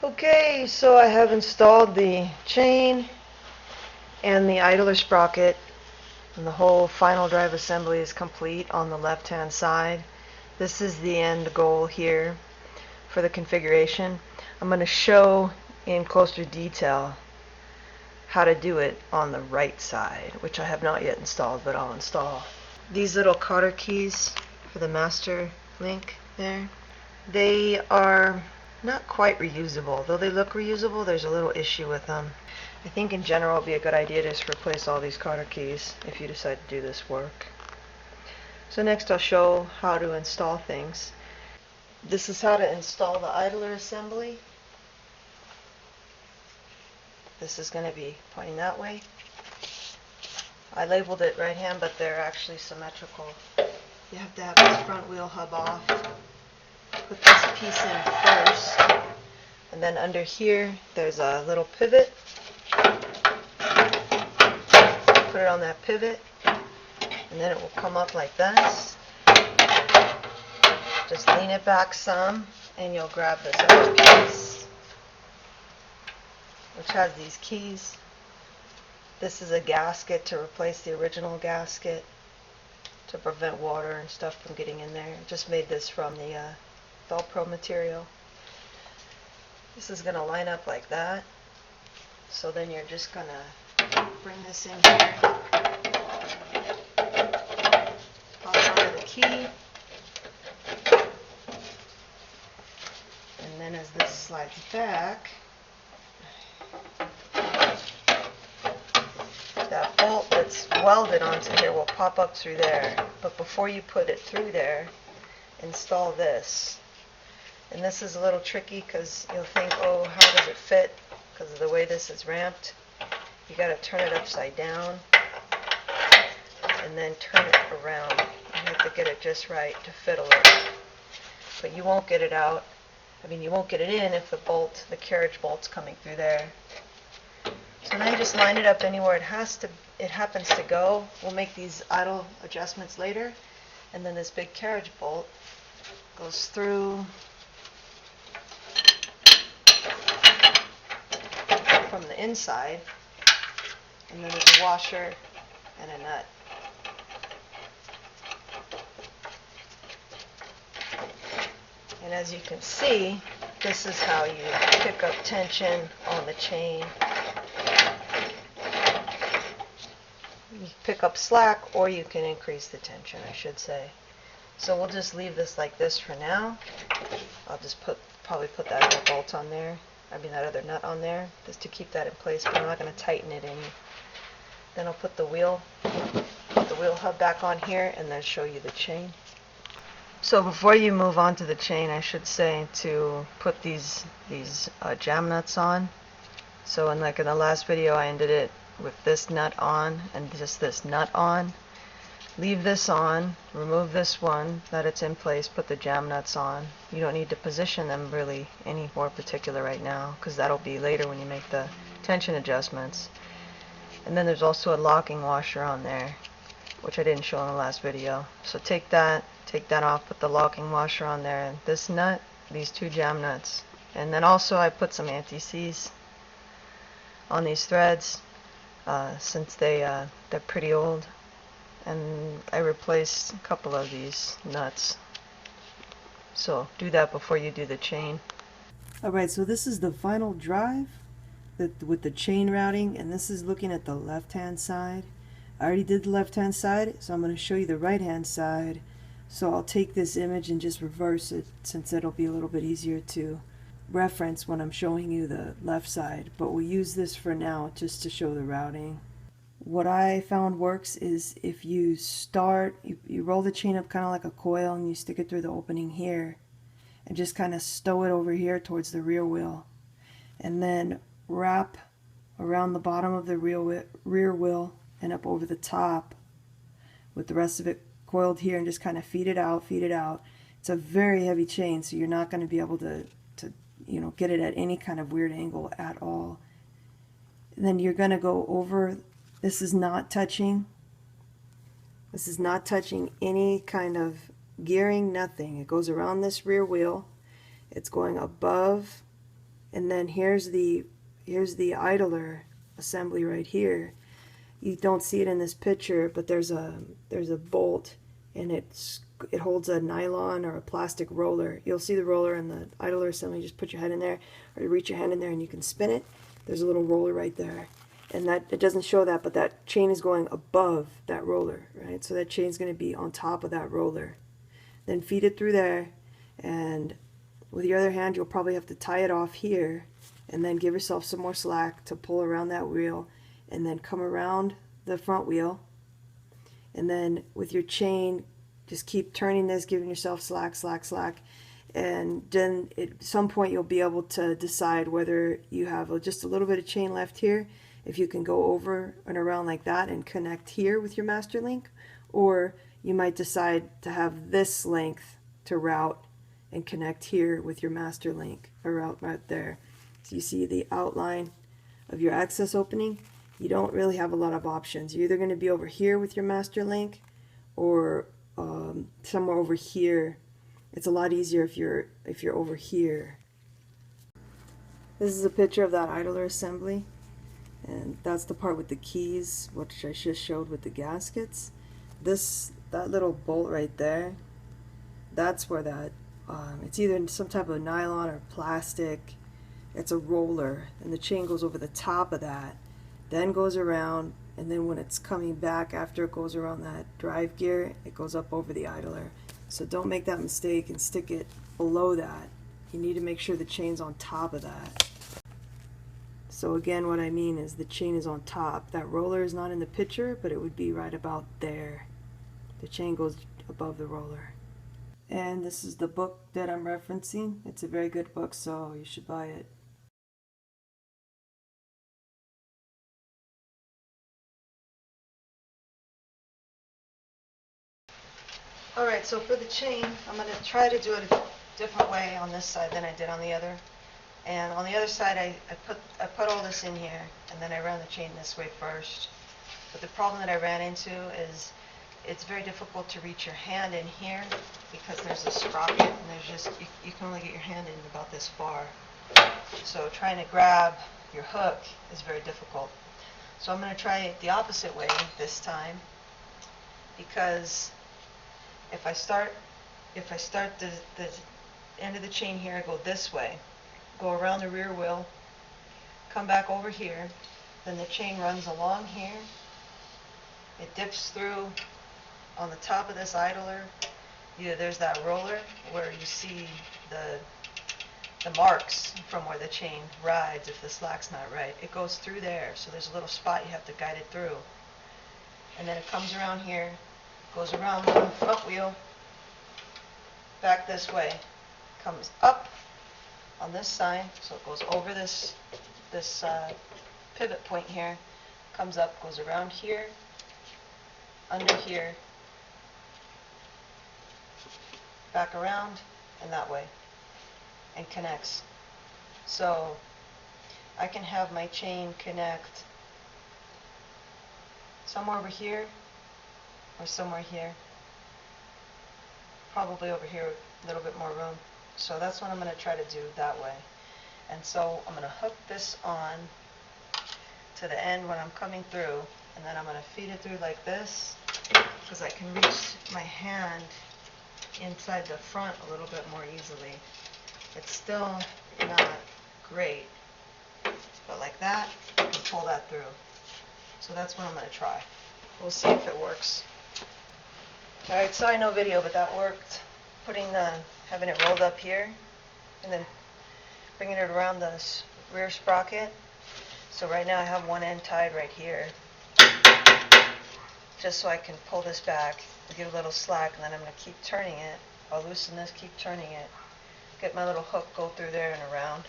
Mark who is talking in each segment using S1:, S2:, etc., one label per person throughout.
S1: Okay, so I have installed the chain and the idler sprocket, and the whole final drive assembly is complete on the left hand side. This is the end goal here for the configuration. I'm going to show in closer detail how to do it on the right side, which I have not yet installed, but I'll install. These little cotter keys for the master link there, they are not quite reusable. Though they look reusable, there's a little issue with them. I think in general it would be a good idea to just replace all these cotter keys if you decide to do this work. So next I'll show how to install things. This is how to install the idler assembly. This is going to be pointing that way. I labeled it right hand, but they're actually symmetrical. You have to have this front wheel hub off. Put this piece in first, and then under here there's a little pivot. Put it on that pivot, and then it will come up like this. Just lean it back some, and you'll grab this other piece, which has these keys. This is a gasket to replace the original gasket to prevent water and stuff from getting in there. Just made this from the Velcro material. This is going to line up like that. So then you're just going to bring this in here, pop it onto the key, and then as this slides back, that bolt that's welded onto here will pop up through there. But before you put it through there, install this. And this is a little tricky because you'll think, oh, how does it fit? Because of the way this is ramped. You got to turn it upside down and then turn it around. You have to get it just right to fiddle it. But you won't get it out. I mean, you won't get it in if the carriage bolt's coming through there. So now you just line it up anywhere it happens to go. We'll make these idle adjustments later. And then this big carriage bolt goes through from the inside, and then there's a washer and a nut. And as you can see, this is how you pick up tension on the chain. You pick up slack, or you can increase the tension, I should say. So we'll just leave this like this for now. I'll just probably put that other bolt on there. That other nut on there, just to keep that in place, but I'm not going to tighten it any. Then I'll put the wheel hub back on here, and then show you the chain. So before you move on to the chain, I should say to put these jam nuts on. So in the last video, I ended it with this nut on and just this nut on. Leave this on, remove this one, that it's in place, put the jam nuts on. You don't need to position them really any more particular right now, because that'll be later when you make the tension adjustments. And then there's also a locking washer on there, which I didn't show in the last video. So take that off, put the locking washer on there, and this nut, these two jam nuts. And then also I put some anti-seize on these threads, since they're pretty old. And I replaced a couple of these nuts. So do that before you do the chain. Alright, so this is the final drive with the chain routing, and this is looking at the left hand side. I already did the left hand side, so I'm going to show you the right hand side. So I'll take this image and just reverse it, since it'll be a little bit easier to reference when I'm showing you the left side. But we'll use this for now just to show the routing. What I found works is if you you roll the chain up kind of like a coil, and you stick it through the opening here and just kind of stow it over here towards the rear wheel, and then wrap around the bottom of the rear wheel and up over the top with the rest of it coiled here, and just kind of feed it out. It's a very heavy chain, so you're not going to be able to get it at any kind of weird angle at all. And then you're going to go over. This is not touching any kind of gearing, nothing. It goes around this rear wheel. It's going above
S2: And then here's the idler assembly right here. You don't see it in this picture, but there's a bolt, and it holds a nylon or a plastic roller. You'll see the roller in the idler assembly. Just put your head in there, or you reach your hand in there and you can spin it. There's a little roller right there, and that it doesn't show that, but that chain is going above that roller, right? So that chain's going to be on top of that roller. Then feed it through there, and with your other hand you'll probably have to tie it off here, and then give yourself some more slack to pull around that wheel, and then come around the front wheel, and then with your chain just keep turning this, giving yourself slack, and then at some point you'll be able to decide whether you have just a little bit of chain left here, if you can go over and around like that and connect here with your master link, or you might decide to have this length to route and connect here with your master link, or route right there. So you see the outline of your access opening. You don't really have a lot of options. You're either going to be over here with your master link, or somewhere over here. It's a lot easier if you're over here. This is a picture of that idler assembly, and that's the part with the keys, which I just showed with the gaskets. That little bolt right there, that's where that it's either some type of nylon or plastic. It's a roller, and the chain goes over the top of that, then goes around, and then when it's coming back after it goes around that drive gear, it goes up over the idler. So don't make that mistake and stick it below that. You need to make sure the chain's on top of that. So again, what I mean is the chain is on top. That roller is not in the picture, but it would be right about there. The chain goes above the roller. And this is the book that I'm referencing. It's a very good book, so you should buy it.
S1: Alright, so for the chain, I'm going to try to do it a different way on this side than I did on the other. And on the other side, I put all this in here, and then I ran the chain this way first. But the problem that I ran into is it's very difficult to reach your hand in here because there's a sprocket, and there's just, you can only get your hand in about this far. So trying to grab your hook is very difficult. So I'm going to try it the opposite way this time, because if I start the end of the chain here, I go this way, go around the rear wheel, come back over here, then the chain runs along here, it dips through on the top of this idler. There's that roller where you see the marks from where the chain rides if the slack's not right. It goes through there, so there's a little spot you have to guide it through. And then it comes around here, goes around the front wheel, back this way, comes up on this side, so it goes over this pivot point here, comes up, goes around here, under here, back around, and that way, and connects. So I can have my chain connect somewhere over here or somewhere here. Probably over here, a little bit more room. So that's what I'm going to try to do that way. And so I'm going to hook this on to the end when I'm coming through, and then I'm going to feed it through like this, because I can reach my hand inside the front a little bit more easily. It's still not great, but like that, I can pull that through. So that's what I'm going to try. We'll see if it works. Alright, sorry no video, but that worked. Having it rolled up here, and then bringing it around the rear sprocket. So right now I have one end tied right here, just so I can pull this back, give a little slack, and then I'm going to keep turning it. I'll loosen this, keep turning it, get my little hook, go through there and around.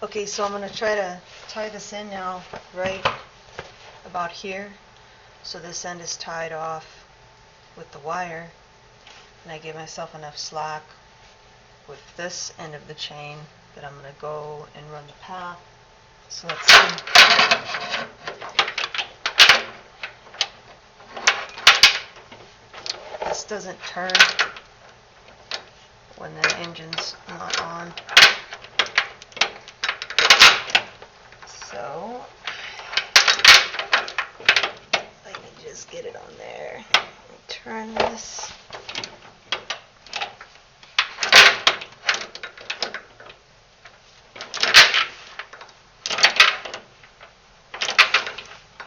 S1: Okay, so I'm going to try to tie this in now right about here. So this end is tied off with the wire, and I give myself enough slack with this end of the chain that I'm going to go and run the path. So let's see. This doesn't turn when the engine's not on. So let me just get it on there. Turn this.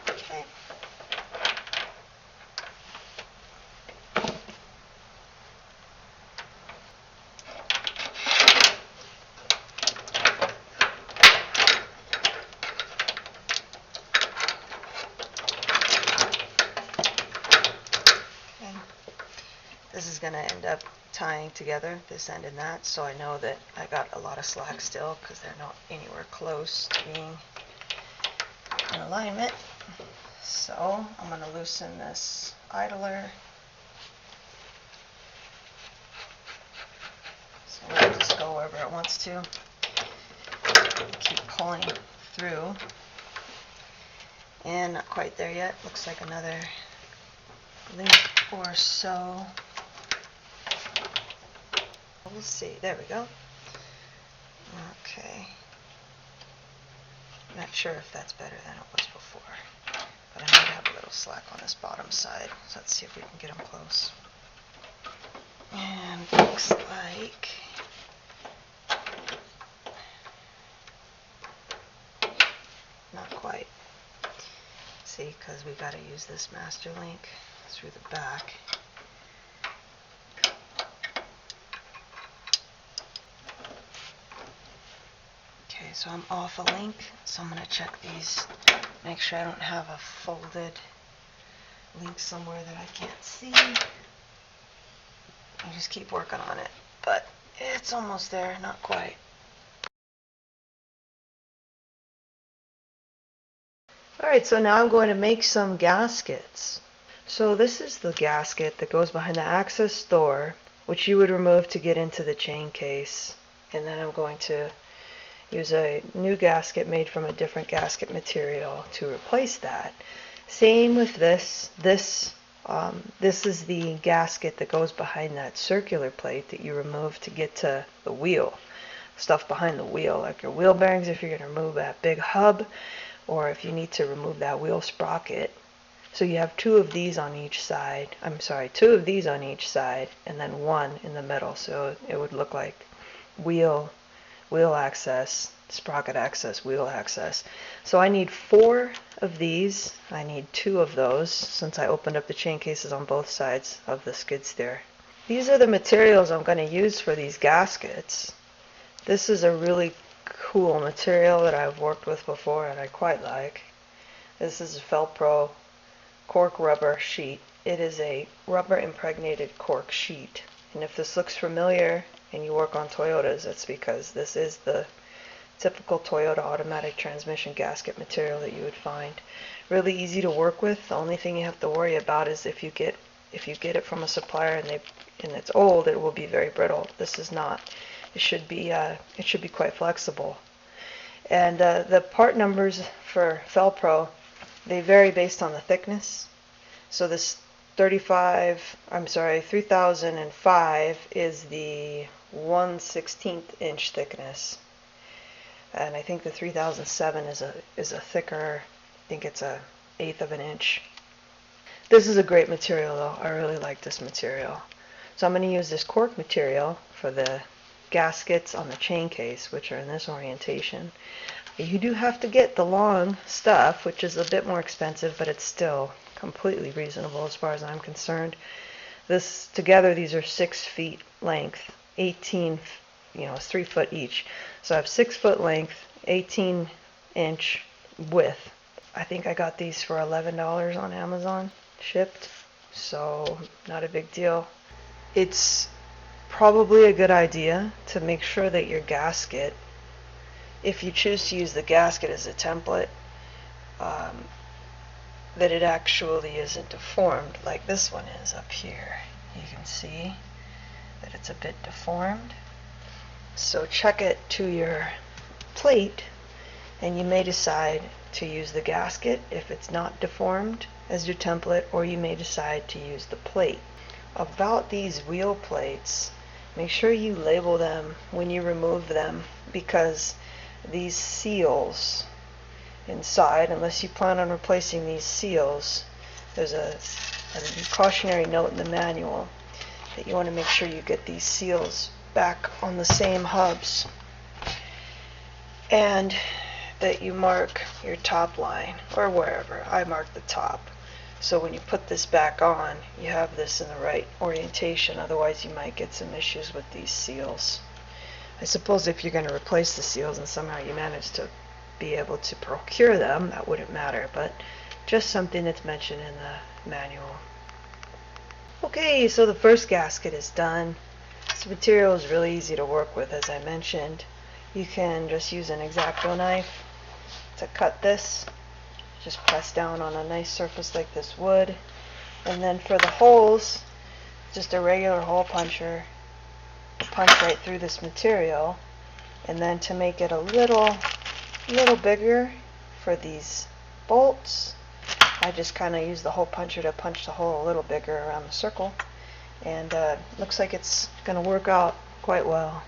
S1: Okay. This is going to end up tying together this end and that, so I know that I got a lot of slack still because they're not anywhere close to being in alignment. So I'm going to loosen this idler. So it'll just go wherever it wants to. Keep pulling through. And not quite there yet. Looks like another link or so. We'll see. There we go. Okay. Not sure if that's better than it was before, but I might have a little slack on this bottom side. So let's see if we can get them close. And looks like not quite. See, because we got to use this master link through the back. Okay, so I'm off a link, so I'm going to check these, make sure I don't have a folded link somewhere that I can't see. I just keep working on it, but it's almost there, not quite. Alright, so now I'm going to make some gaskets. So this is the gasket that goes behind the access door, which you would remove to get into the chain case. And then I'm going to use a new gasket made from a different gasket material to replace that. Same with this. This is the gasket that goes behind that circular plate that you remove to get to the wheel. Stuff behind the wheel, like your wheel bearings if you're going to remove that big hub, or if you need to remove that wheel sprocket. So you have two of these on each side. Two of these on each side, and then one in the middle. So it would look like wheel access, sprocket access, wheel access. So I need 4 of these. I need 2 of those since I opened up the chain cases on both sides of the skid steer. These are the materials I'm going to use for these gaskets. This is a really cool material that I've worked with before and I quite like. This is a Felpro cork rubber sheet. It is a rubber impregnated cork sheet. And if this looks familiar and you work on Toyotas, that's because this is the typical Toyota automatic transmission gasket material that you would find. Really easy to work with. The only thing you have to worry about is if you get it from a supplier and it's old, it will be very brittle. This is not. It should be quite flexible. And the part numbers for Felpro, they vary based on the thickness. So this 3005 is the 1/16 inch thickness, and I think the 3007 is a thicker. I think it's a 1/8 of an inch. This is a great material though. I really like this material. So I'm going to use this cork material for the gaskets on the chain case, which are in this orientation. You do have to get the long stuff, which is a bit more expensive, but it's still completely reasonable as far as I'm concerned. This together, these are 6 feet length, 18, it's 3 foot each. So I have 6 foot length, 18 inch width. I think I got these for $11 on Amazon, shipped, so not a big deal. It's probably a good idea to make sure that your gasket if you choose to use the gasket as a template, that it actually isn't deformed like this one is up here. You can see that it's a bit deformed. So check it to your plate, and you may decide to use the gasket if it's not deformed as your template, or you may decide to use the plate. About these wheel plates, make sure you label them when you remove them, because these seals inside, unless you plan on replacing these seals, there's a cautionary note in the manual that you want to make sure you get these seals back on the same hubs, and that you mark your top line, or wherever. I mark the top, so when you put this back on, you have this in the right orientation. Otherwise you might get some issues with these seals. I suppose if you're going to replace the seals and somehow you manage to be able to procure them, that wouldn't matter, but just something that's mentioned in the manual. Okay, so the first gasket is done. This material is really easy to work with, as I mentioned. You can just use an X-Acto knife to cut this. Just press down on a nice surface like this wood. And then for the holes, just a regular hole puncher. Punch right through this material. And then to make it a little bigger for these bolts, I just kind of use the hole puncher to punch the hole a little bigger around the circle. And looks like it's going to work out quite well.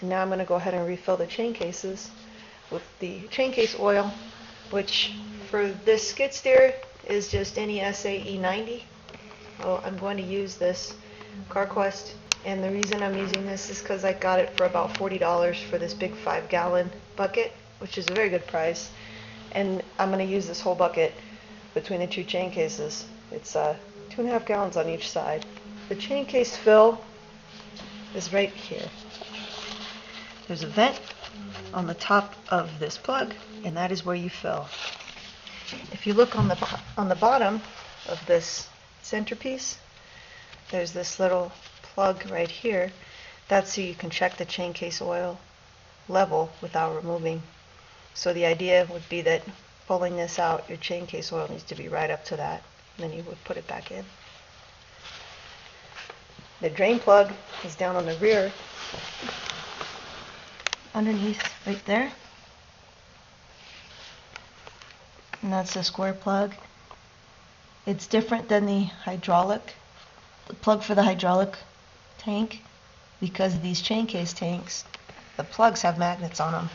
S1: Now I'm going to go ahead and refill the chain cases with the chain case oil, which for this skid steer is just any SAE 90. Well, I'm going to use this CarQuest, and the reason I'm using this is because I got it for about $40 for this big 5-gallon bucket, which is a very good price. And I'm going to use this whole bucket between the two chain cases. It's 2.5 gallons on each side. The chain case fill is right here. There's a vent on the top of this plug, and that is where you fill. If you look on the bottom of this centerpiece, there's this little plug right here. That's so you can check the chain case oil level without removing. So the idea would be that pulling this out, your chain case oil needs to be right up to that, and then you would put it back in. The drain plug is down on the rear, underneath right there, and that's the square plug. It's different than the plug for the hydraulic tank, because these chain case tanks, the plugs have magnets on them,